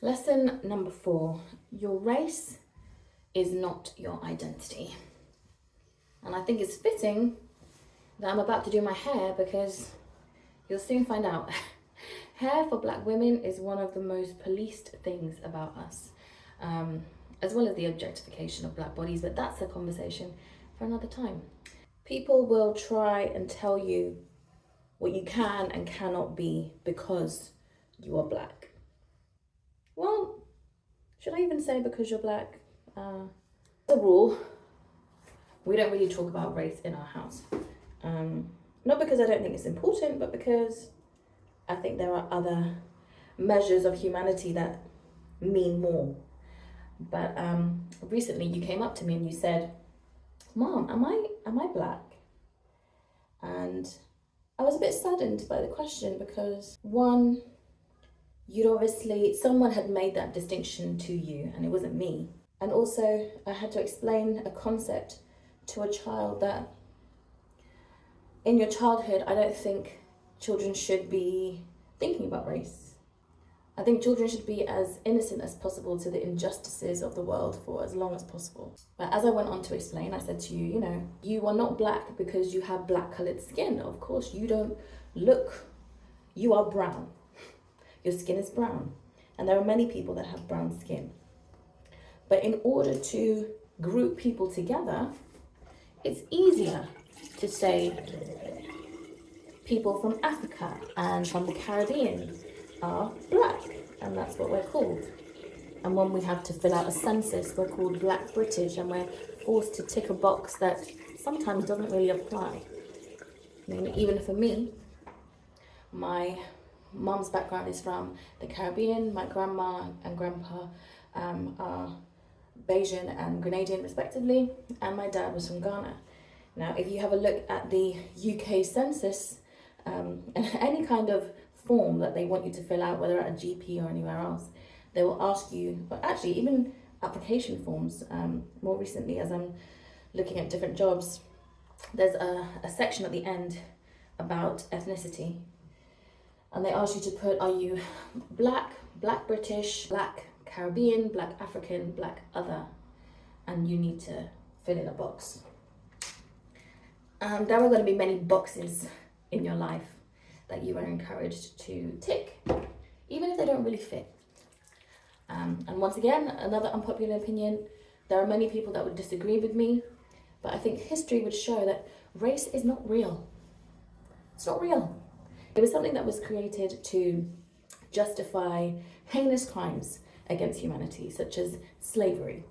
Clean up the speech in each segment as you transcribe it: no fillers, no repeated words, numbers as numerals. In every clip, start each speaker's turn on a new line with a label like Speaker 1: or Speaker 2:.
Speaker 1: Lesson number 4, your race is not your identity. And I think it's fitting that I'm about to do my hair because you'll soon find out. Hair for Black women is one of the most policed things about us, as well as the objectification of Black bodies, but that's a conversation for another time. People will try and tell you what you can and cannot be because you are Black. Well, should I even say because you're Black? As a rule, we don't really talk about race in our house. Not because I don't think it's important, but because I think there are other measures of humanity that mean more. But recently you came up to me and you said, "Mom, am I Black?" And I was a bit saddened by the question because one, someone had made that distinction to you and it wasn't me. And also I had to explain a concept to a child that in your childhood, I don't think children should be thinking about race. I think children should be as innocent as possible to the injustices of the world for as long as possible. But as I went on to explain, I said to you, you are not Black because you have Black colored skin. Of course, you are brown. Your skin is brown. And there are many people that have brown skin. But in order to group people together, it's easier to say people from Africa and from the Caribbean are Black, and that's what we're called. And when we have to fill out a census, we're called Black British, and we're forced to tick a box that sometimes doesn't really apply. I mean, even for me, my mom's background is from the Caribbean. My grandma and grandpa are Bajan and Grenadian respectively, and my dad was from Ghana. Now, if you have a look at the UK census, and any kind of form that they want you to fill out, whether at a GP or anywhere else, they will ask you, but actually even application forms, more recently as I'm looking at different jobs, there's a section at the end about ethnicity. And they ask you to put, are you Black, Black British, Black Caribbean, Black African, Black other? And you need to fill in a box. There are going to be many boxes in your life that you are encouraged to tick, even if they don't really fit. And once again, another unpopular opinion, there are many people that would disagree with me, but I think history would show that race is not real. It's not real. It was something that was created to justify heinous crimes against humanity, such as slavery.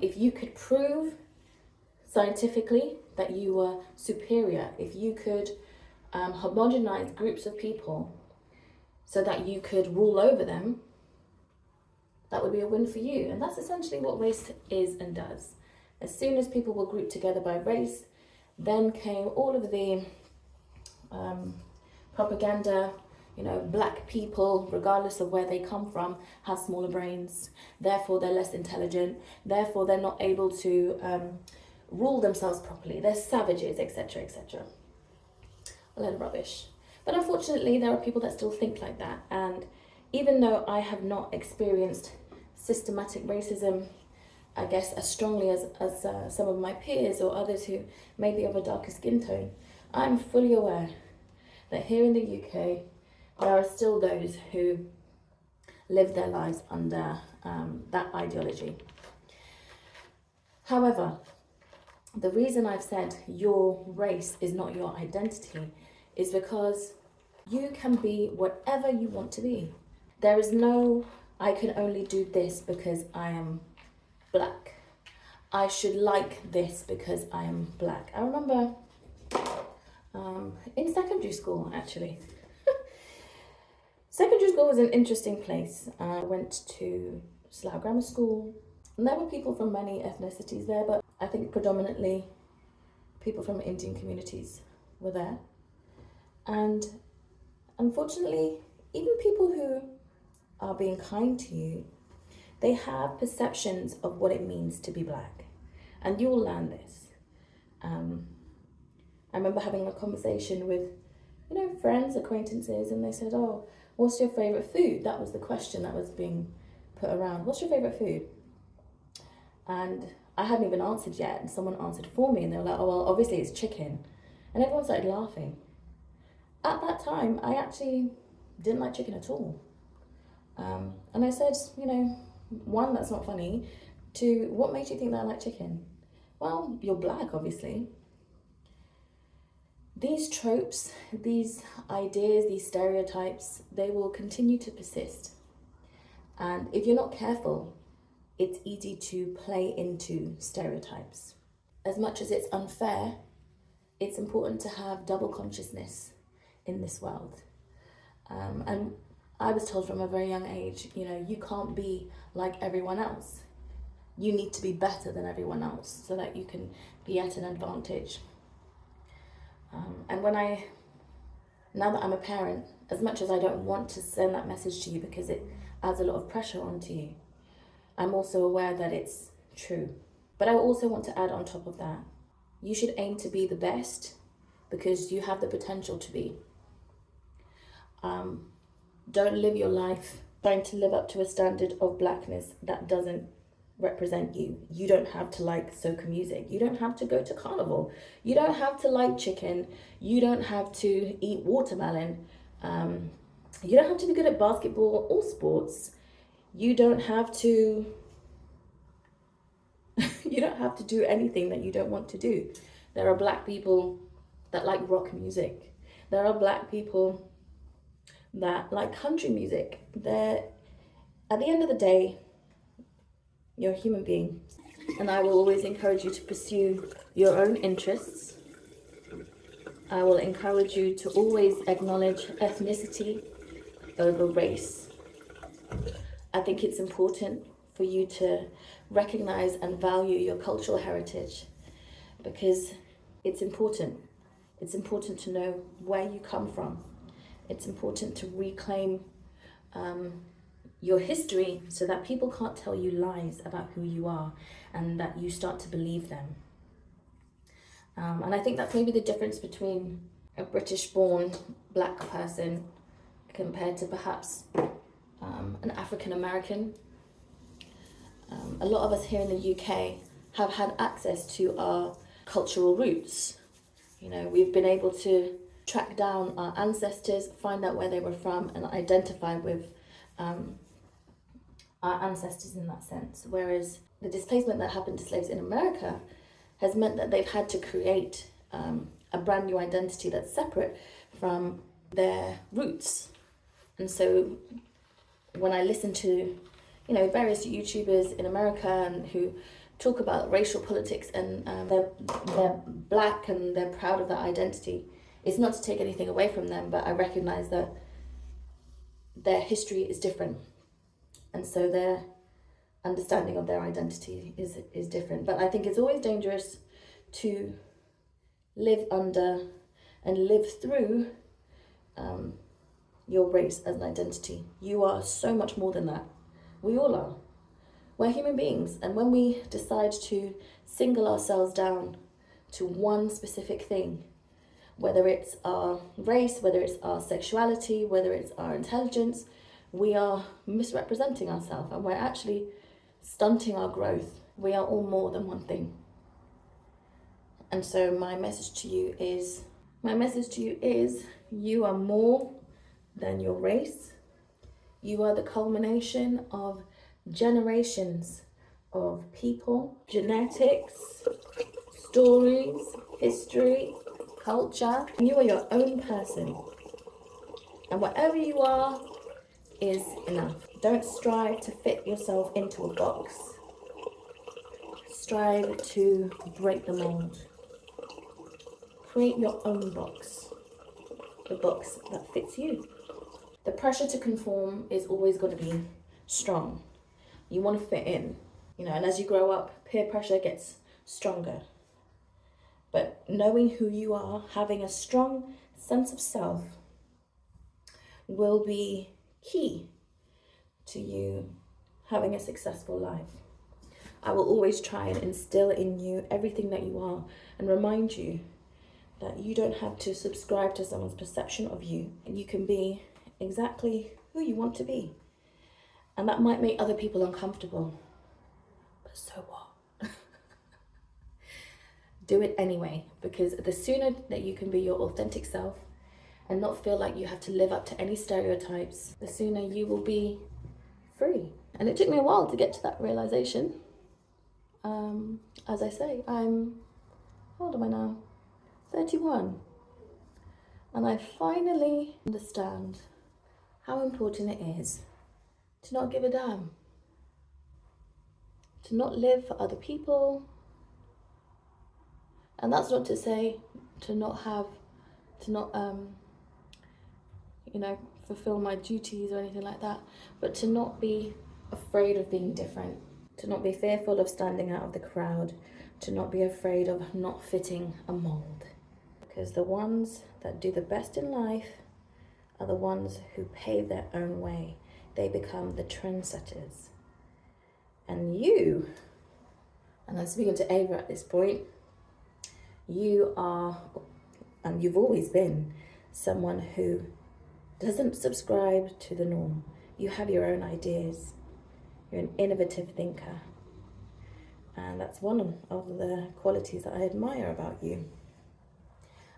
Speaker 1: If you could prove scientifically that you were superior, if you could homogenize groups of people so that you could rule over them, that would be a win for you. And that's essentially what race is and does. As soon as people were grouped together by race, then came all of the propaganda, Black people, regardless of where they come from, have smaller brains, therefore they're less intelligent, therefore they're not able to rule themselves properly, they're savages, etc., etc. A lot of rubbish. But unfortunately, there are people that still think like that. And even though I have not experienced systematic racism, I guess, as strongly as some of my peers or others who may be of a darker skin tone, I'm fully aware that here in the UK, there are still those who live their lives under that ideology. However, the reason I've said your race is not your identity is because you can be whatever you want to be. There is no, I can only do this because I am Black. I should like this because I am Black. I remember in secondary school, actually. Secondary school was an interesting place. I went to Slough Grammar School, and there were people from many ethnicities there, but I think predominantly people from Indian communities were there. And unfortunately, even people who are being kind to you, they have perceptions of what it means to be Black. And you will learn this. I remember having a conversation with, friends, acquaintances, and they said, "Oh, What's your favourite food? That was the question that was being put around. What's your favourite food? And I hadn't even answered yet, and someone answered for me, and they were like, oh, well, obviously it's chicken. And everyone started laughing. At that time, I actually didn't like chicken at all. And I said, you know, one, that's not funny. Two, what made you think that I like chicken? Well, you're black, obviously. These tropes, these ideas, these stereotypes, they will continue to persist. And if you're not careful, it's easy to play into stereotypes. As much as it's unfair, it's important to have double consciousness in this world. And I was told from a very young age, you know, you can't be like everyone else. You need to be better than everyone else so that you can be at an advantage. And now that I'm a parent, as much as I don't want to send that message to you because it adds a lot of pressure onto you, I'm also aware that it's true. But I also want to add on top of that, you should aim to be the best because you have the potential to be. Don't live your life trying to live up to a standard of blackness that doesn't represent you. You don't have to like soca music. You don't have to go to carnival. You don't have to like chicken. You don't have to eat watermelon. You don't have to be good at basketball or sports. You don't have to do anything that you don't want to do. There are black people that like rock music. There are black people that like country music. At the end of the day, you're a human being, and I will always encourage you to pursue your own interests. I will encourage you to always acknowledge ethnicity over race. I think it's important for you to recognize and value your cultural heritage because it's important. It's important to know where you come from. It's important to reclaim your history so that people can't tell you lies about who you are and that you start to believe them. And I think that's maybe the difference between a British-born black person compared to perhaps an African-American. A lot of us here in the UK have had access to our cultural roots. You know, we've been able to track down our ancestors, find out where they were from, and identify with our ancestors in that sense. Whereas the displacement that happened to slaves in America has meant that they've had to create a brand new identity that's separate from their roots. And so when I listen to, you know, various YouTubers in America and who talk about racial politics and they're black and they're proud of that identity, it's not to take anything away from them, but I recognize that their history is different. And so their understanding of their identity is different. But I think it's always dangerous to live under and live through your race as an identity. You are so much more than that. We all are. We're human beings. And when we decide to single ourselves down to one specific thing, whether it's our race, whether it's our sexuality, whether it's our intelligence, we are misrepresenting ourselves and we're actually stunting our growth. We are all more than one thing. And so my message to you is, you are more than your race. You are the culmination of generations of people, genetics, stories, history, culture. You are your own person. And whatever you are is enough. Don't strive to fit yourself into a box. Strive to break the mold. Create your own box. The box that fits you. The pressure to conform is always going to be strong. You want to fit in, you know, and as you grow up, peer pressure gets stronger. But knowing who you are, having a strong sense of self will be key to you having a successful life. I will always try and instill in you everything that you are and remind you that you don't have to subscribe to someone's perception of you, and you can be exactly who you want to be. And that might make other people uncomfortable. But so what? Do it anyway, because the sooner that you can be your authentic self and not feel like you have to live up to any stereotypes, the sooner you will be free. And it took me a while to get to that realization. As I say, how old am I now? 31. And I finally understand how important it is to not give a damn, to not live for other people. And that's not to say to not fulfill my duties or anything like that, but to not be afraid of being different, to not be fearful of standing out of the crowd, to not be afraid of not fitting a mold. Because the ones that do the best in life are the ones who pave their own way. They become the trendsetters. And you, and I'm speaking to Ava at this point, you are, and you've always been, someone who doesn't subscribe to the norm. You have your own ideas. You're an innovative thinker. And that's one of the qualities that I admire about you.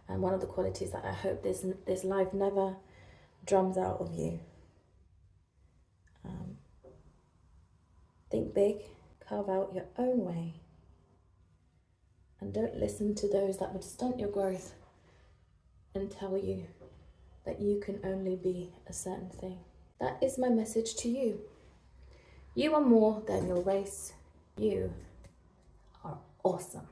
Speaker 1: And one of the qualities that I hope this life never drums out of you. Think big, carve out your own way. And don't listen to those that would stunt your growth and tell you that you can only be a certain thing. That is my message to you. You are more than your race. You are awesome.